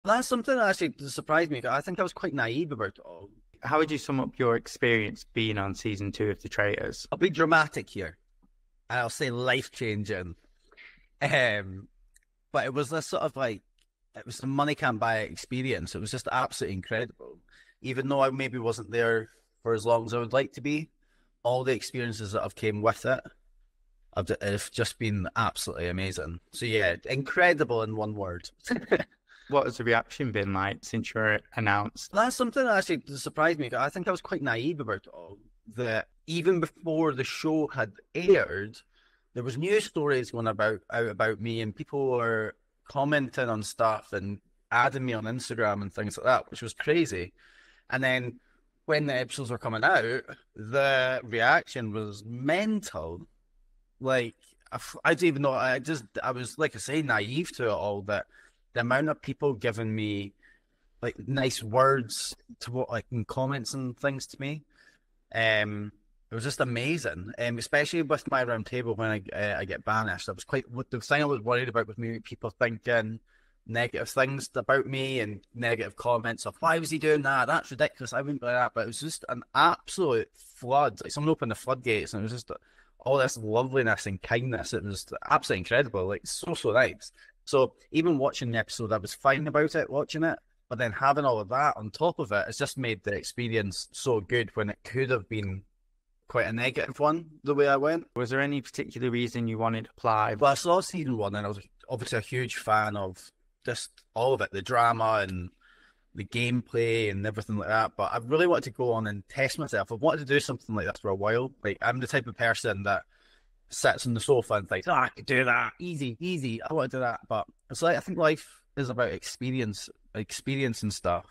That's something that actually surprised me. I think I was quite naive about it all. How would you sum up your experience being on season 2 of The Traitors? I'll be dramatic here, and I'll say life changing. Um, but it was this sort of like it was a money can't buy it experience. It was just absolutely incredible. Even though I maybe wasn't there for as long as I would like to be, all the experiences that have came with it have just been absolutely amazing. So yeah, incredible in one word. What has the reaction been like since you were announced? That's something that actually surprised me. I think I was quite naive about it all. That even before the show had aired, there was news stories going out about me, and people were commenting on stuff and adding me on Instagram and things like that, which was crazy. And then when the episodes were coming out, the reaction was mental. Like I didn't even know. I was like I say naive to it all. That the amount of people giving me like nice words to what like in comments and things to me. It was just amazing. Especially with my round table when I get banished. I was quite the thing I was worried about with me people thinking negative things about me and negative comments of why was he doing that? That's ridiculous. I wouldn't do that. But it was just an absolute flood. Like someone opened the floodgates and it was just all this loveliness and kindness. It was absolutely incredible. Like so nice. So even watching the episode, I was fine about it watching it. But then having all of that on top of it, it's just made the experience so good when it could have been quite a negative one, the way I went. Was there any particular reason you wanted to apply? Well, I saw season one and I was obviously a huge fan of just all of it, the drama and the gameplay and everything like that. But I really wanted to go on and test myself. I've wanted to do something like that for a while. Like I'm the type of person that sits on the sofa and thinks, oh, I could do that. Easy, easy. I want to do that. But it's like I think life is about experience and stuff.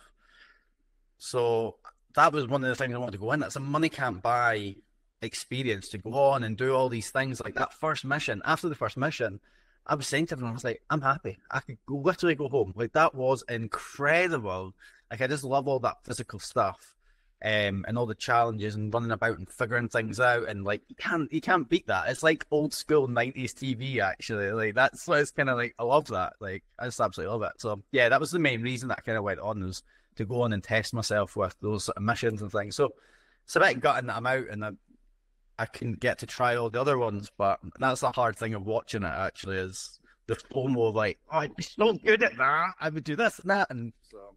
So that was one of the things I wanted to go in. That's a money can't buy experience to go on and do all these things. Like that first mission, after the first mission, I was saying to everyone, I was like, I'm happy. I could literally go home. Like that was incredible. Like I just love all that physical stuff. And all the challenges and running about and figuring things out and like you can't beat that. It's like old school 90s TV actually. Like that's what it's kind of like I love that. Like I just absolutely love it. So yeah, that was the main reason that I kind of went on was to go on and test myself with those sort of missions and things. So it's a bit gutting that I'm out and I couldn't get to try all the other ones, but that's the hard thing of watching it actually is the FOMO of like, oh, I'd be so good at that. I would do this and that. And so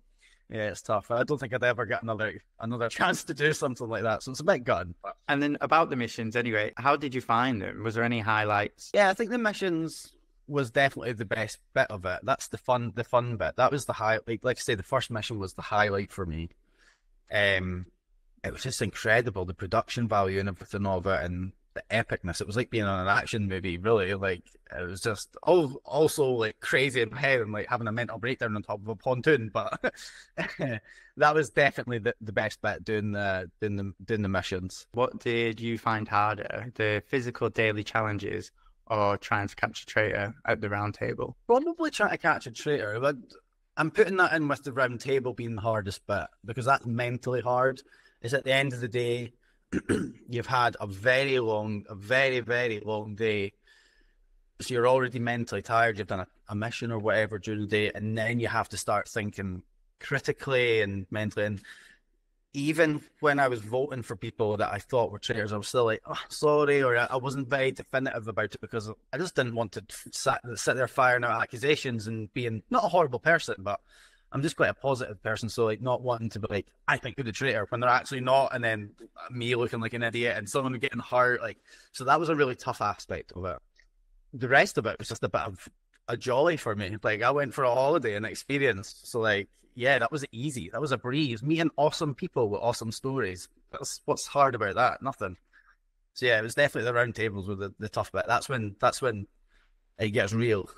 yeah, it's tough. I don't think I'd ever get another chance to do something like that. So it's a bit gutting. But... And then about the missions anyway, how did you find them? Was there any highlights? Yeah, I think the missions was definitely the best bit of it. That's the fun bit. That was the high like I say, the first mission was the highlight for me. It was just incredible, the production value and everything of it and the epicness. It was like being on an action movie, really. Like it was just also like crazy in my head and like having a mental breakdown on top of a pontoon. But that was definitely the best bit doing the missions. What did you find harder, the physical daily challenges or trying to catch a traitor at the round table? Probably trying to catch a traitor, but I'm putting that in with the round table being the hardest bit because that's mentally hard. Is at the end of the day, you've had a very, very long day. So you're already mentally tired. You've done a mission or whatever during the day, and then you have to start thinking critically and mentally. And even when I was voting for people that I thought were traitors, I was still like, oh, sorry, or I wasn't very definitive about it because I just didn't want to sit there firing out accusations and being not a horrible person, but I'm just quite a positive person, so like not wanting to be like, I think you're the traitor when they're actually not, and then me looking like an idiot and someone getting hurt. Like, so that was a really tough aspect of it. The rest of it was just a bit of a jolly for me. Like I went for a holiday and experience. So like, yeah, that was easy. That was a breeze. Meeting awesome people with awesome stories. That's what's hard about that. Nothing. So yeah, it was definitely the round tables were the tough bit. That's when it gets real.